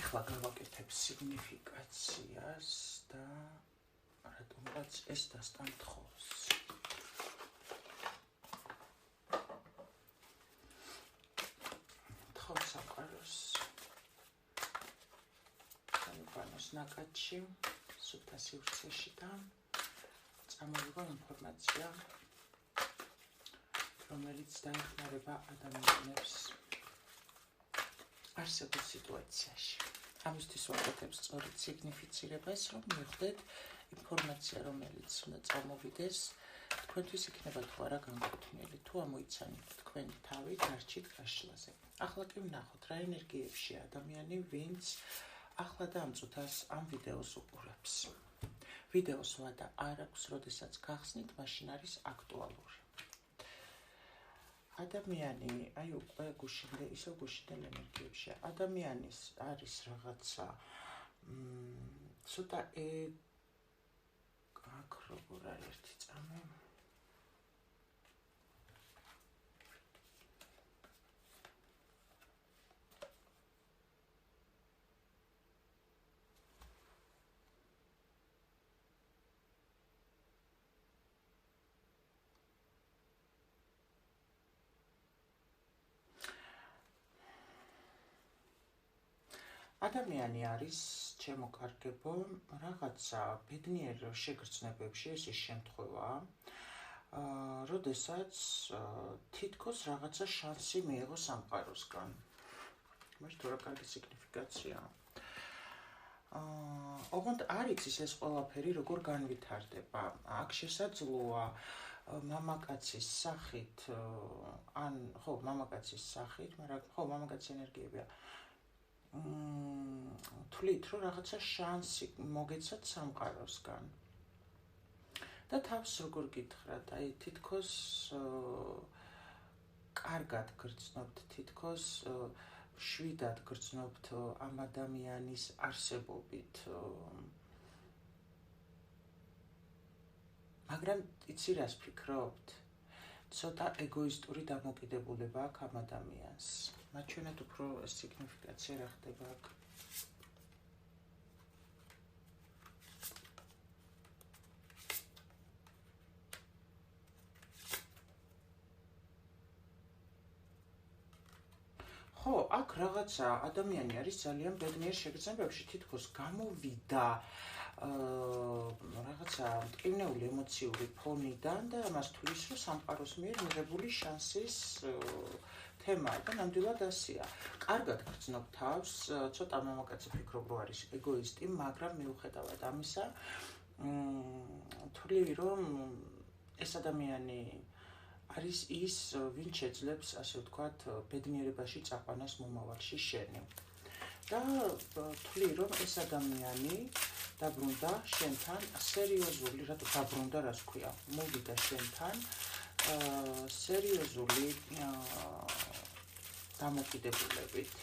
ეხლა გავაკეთებ სიგნიფიკაციას და რატომღაც ეს დასტანთხოვს. თხოვს საყაროს განვანოს ნაკადში, სუფთა სივრცეში და წამოვიღო ინფორმაცია, რომელიც დაეხმარება ადამიანებს არსებულ სიტუაციაში. ამისთვის ვაკეთებ სწორედ სიგნიფიცირებას, რომ მივხვდეთ ინფორმაცია, რომელიც უნდა წამოვიდეს, თქვენთვის იქნება თუ არა განკუთვნილი, თუ ამოიცანით თქვენი თავი დარჩით გაშლაზე. ახლა კი ვნახოთ, რა ენერგიებშია ადამიანი, ვინც ახლა და ამ წუთას ამ ვიდეოს უყურებს. ვიდეოს ვადა არ აქვს, როდესაც გახსნით, მაშინ არის აქტუალური. ადამიანი, აი უკვე ისევ გუშინდელ ენერგიებშია. ადამიანის არის რაღაცა ცოტა აქ როგორ არის ერთი წამი. ადამიანი არის ჩემო კარგებო რაღაცა ბედნიერ შეგრძნებებში, ეს ის შემთხვევაა, როდესაც თითქოს რაღაცა შანსი მიიღო სამყაროსგან. მაშინ თუ რა კარგი სიგნიფიკაცია. ოღონდ არ იცის ეს ყველაფერი როგორ განვითარდება. აქ შესაძლოა მამაკაცის სახით, მამაკაცის სახით, მაგრამ მამაკაცის ენერგიებია. თვლით, რომ რაღაცა შანსი მოგეცათ სამყაროსგან. და თავს როგორ გითხრათ, აი თითქოს კარგად გრძნობთ, თითქოს შვიდად გრძნობთ ამ ადამიანის არსებობით. მაგრამ იცი რას ფიქრობთ? ცოტა ეგოისტური დამოკიდებულება აქვს ამ ადამიანს. მაჩვენეთ უფრო სიგნიფიკაცია რა ხდება აქ. ხო, აქ რაღაცა ადამიანი არის ძალიან ბედნიერ შეგრძნებებში, თითქოს გამოვიდა რაღაცა მტკივნეული ემოციური ფონიდან და ამას თulis, რომ სამყაროს მიერ მიღებული შანსის თემაა და ნამდვილად ასეა. კარგად გრძნობ თავს, ცოტა მამაკაცი ფიქრობ, რომ არის ეგოისტი, მაგრამ მიუხედავად ამისა, თვლი, რომ ეს ადამიანი არის ის, ვინც შეძლებს, ასე ვთქვათ, ბედნიერებაში წაყვანას მომავალში შენი. და თვლი, რომ ეს ადამიანი დაბრუნდა შენთან სერიოზული, რატო დაბრუნდა, რას ქვია, მოვიდა შენთან სერიოზული დამოკიდებულებით.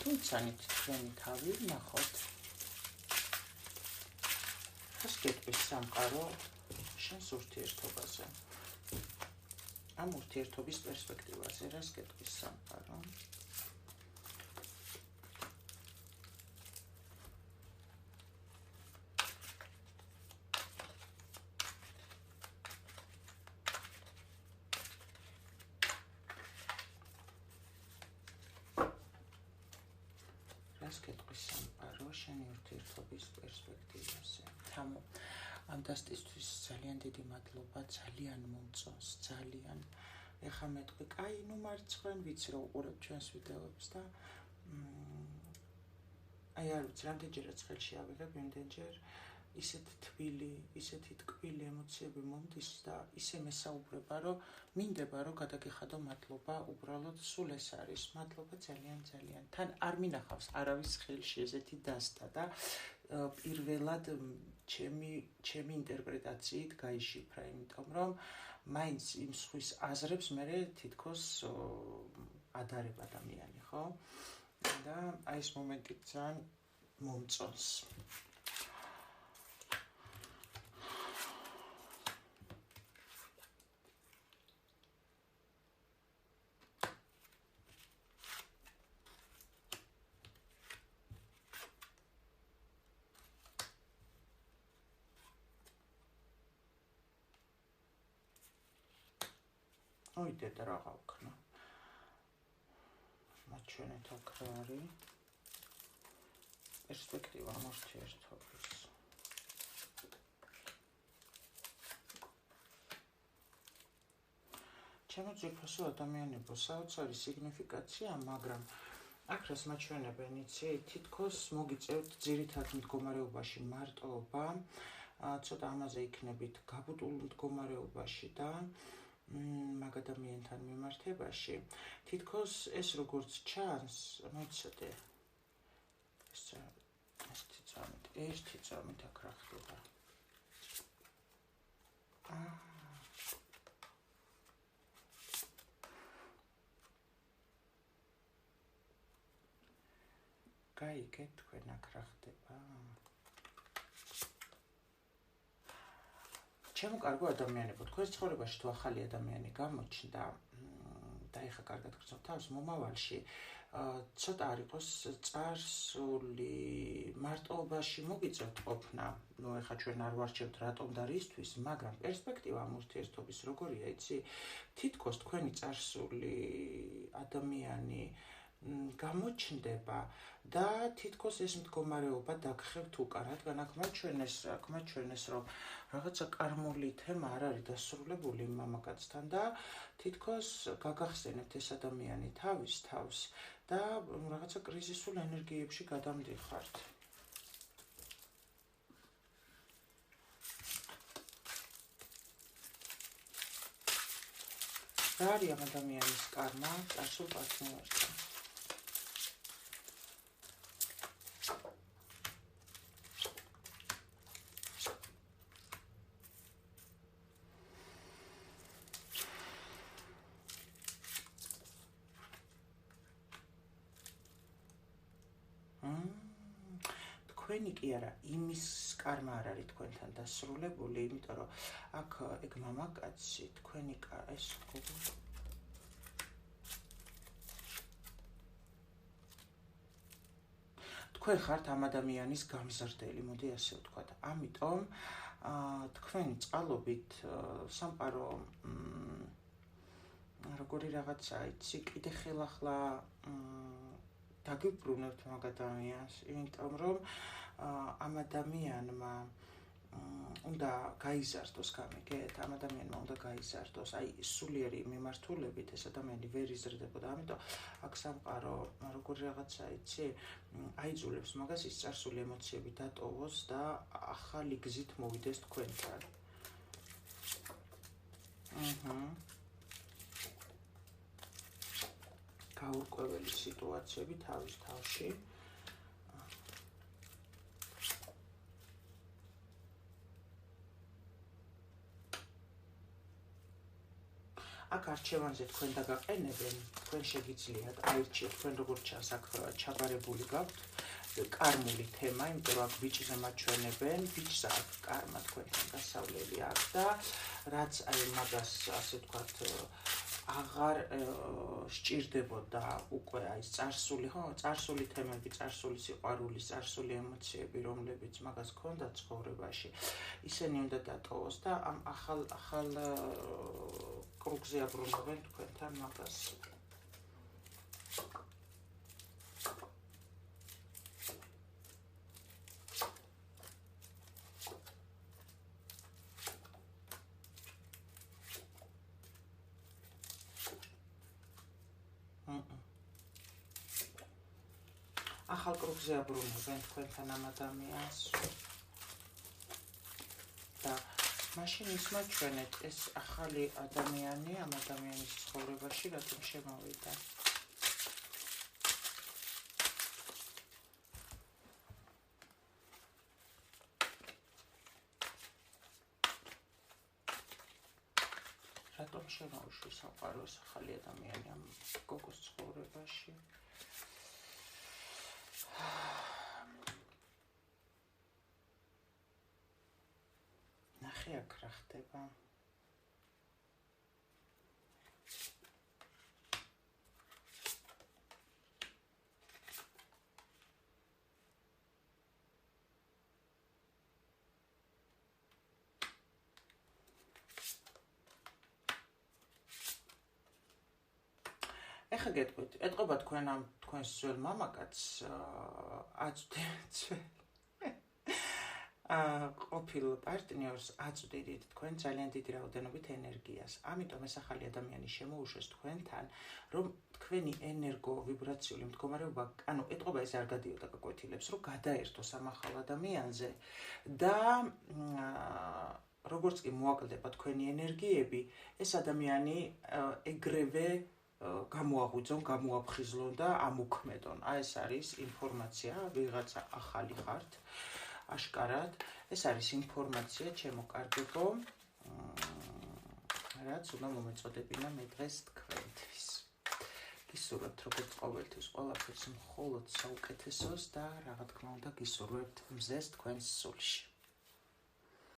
თუმცანით თქვენი თავი, ნახოთ. რას გეტყვის სამყარო შენს ურთიერთობაზე? ამ ურთიერთობის პერსპექტივაზე რას გეტყვის სამყარო? გეტყვის სამყარო შენი ურთიერთობის პერსპექტივაზე. თამო, ამ დასტისთვის ძალიან დიდი მადლობა, ძალიან მომწონს, ძალიან. ეხლა მეტყვი, კაი, ნუ მარცხვენ, ვიცი რომ უყურებ ჩვენს ვიდეოებს და აი არ ვიცი, რამდენჯერაც ხელში ავიღებ, იმდენჯერ ისეთ თბილი, ისეთი ტკბილი ემოციები მომდის და ისე მესაუბრება, რომ მინდება, რომ გადაგიხადო მადლობა, უბრალოდ სულ ეს არის. მადლობა ძალიან ძალიან. თან არ მინახავს არავის ხელში ესეთი დასტა და პირველად ჩემი ინტერპრეტაციით გაიშიფრა, იმიტომ რომ მაინც იმ სხვის აზრებს მე თითქოს ადარებ ადამიანი, ხო? და აი ეს მომენტი ძალიან მომწონს. მოიდე და რა გავქნა. მათ ჩვენეთ აქ რა არის? პერსპექტივა მორთიერთობის. ჩემო ძვირფასო ადამიანებო, საოცარი სიგნიფიკაცია, მაგრამ აქ რას მაჩვენებენ, იცი, თითქოს მოგიწევთ ძირითად მდგომარეობაში მარტოობა, ცოტა ამაზე იქნებით გაბუტულ მდგომარეობაში და მაგ ადამიანთან მიმართებაში. თითქოს ეს როგორც ჩანს, მოიცადე. ერთი წამით აქ რა ხდება. გაიგეთ თქვენ აქ რა ხდება. ჩემო კარგო ადამიანებო, თქვენს ცხოვრებაში თუ ახალი ადამიანი გამოჩნდა და ეხა კარგად გრძნობთ თავს მომავალში, ცოტა არ იყოს წარსული მარტოობაში მოგიწევთ ყოფნა. ნუ ეხა ჩვენ არ ვარჩევთ რატომ და რისთვის, მაგრამ პერსპექტივა ამ ურთიერთობის როგორია, იცი? თითქოს თქვენი წარსული ადამიანი გამოჩნდება და თითქოს ეს მდგომარეობა დაგხევთ უკან, რადგან აქ მაჩვენეს, რომ რაღაცა კარმული თემა არ არის დასრულებული მამაკაცთან და თითქოს გაგახსენებთ ეს ადამიანი თავის თავს და რაღაცა კრიზისულ ენერგიებში გადამდიხართ. რა არის ამ ადამიანის კარმა წარსულ პარტნიორთან? თქვენი კი არა, იმის კარმა არ არის თქვენთან დასრულებული, იმიტომ რომ აქ ეგ მამაკაცი თქვენი ეს თქვენ ხართ ამ ადამიანის გამზრდელი, მოდი ასე ვთქვათ. ამიტომ თქვენი წყალობით სამყარო როგორი რაღაცა, იცი, კიდე ხელახლა დაგიბრუნებთ მაგ ადამიანს, იმიტომ რომ ამ ადამიანმა უნდა გაიზარდოს, გამიგეთ, ამ ადამიანმა უნდა გაიზარდოს, აი სულიერი მიმართულებით ეს ადამიანი ვერ იზრდებოდა, ამიტომ აქ სამყარო როგორი რაღაცა, იცი, აიძულებს მაგას ის წარსული ემოციები დატოვოს და ახალი გზით მოვიდეს თქვენთან. გაურკვეველი სიტუაციები თავის თავში. აქ არჩევანზე თქვენ დაგაყენებენ, თქვენ შეგიძლიათ აირჩიოთ, თქვენ როგორც ჩანს აქ ჩაბარებული გაქვთ კარმული თემა, იმიტომ რომ აქ ბიჭზე მაჩვენებენ, ბიჭს აქ კარმა თქვენთან გასავლელი აქვს და რაც აი მაგას ასე ვთქვათ აღარ სჭირდებოდა უკვე აი წარსული, წარსული თემები, წარსული სიყვარული, წარსული ემოციები, რომლებიც მაგას ჰქონდა ცხოვრებაში, ისინი უნდა დატოვოს და ამ ახალ კრუგზე აბრუნებენ თქვენთან მაგას. ახალ კრუგზე აბრუნებენ თქვენთან ამ ადამიანს და მაშინ ის მაჩვენეთ ეს ახალი ადამიანი ამ ადამიანის ცხოვრებაში რატომ შემოვიდა. რატომ შემოვიშვის სამყაროს ახალი ადამიანი ამ გოგოს ცხოვრებაში? ნახე აქ რა ხდება. ეხა გეტყვით, ეტყობა თქვენ ამ თქვენს ძველ მამაკაცს აწვდით ყოფილ პარტნიორს აწვდით თქვენ ძალიან დიდი რაოდენობით ენერგიას. ამიტომ ეს ახალი ადამიანი შემოუშვეს თქვენთან, რომ თქვენი ენერგო ვიბრაციული მდგომარეობა, ანუ ეტყობა ეს არ გადიოდა გაკვეთილებს, რომ გადაერთოს ამ ახალ ადამიანზე და როგორც კი მოაკლდება თქვენი ენერგიები, ეს ადამიანი ეგრევე გამოაღვიძონ, გამოაფხიზლონ და ამოქმედონ. ეს არის ინფორმაცია, ვიღაცა ახალი ხართ, აშკარად, ეს არის ინფორმაცია, ჩემო კარგებო, რაც უნდა მომეწოდებინა მე დღეს თქვენთვის. გისურვებთ როგორც ყოველთვის ყველაფერს მხოლოდ საუკეთესოს და რა თქმა უნდა გისურვებთ მზეს თქვენს სულში.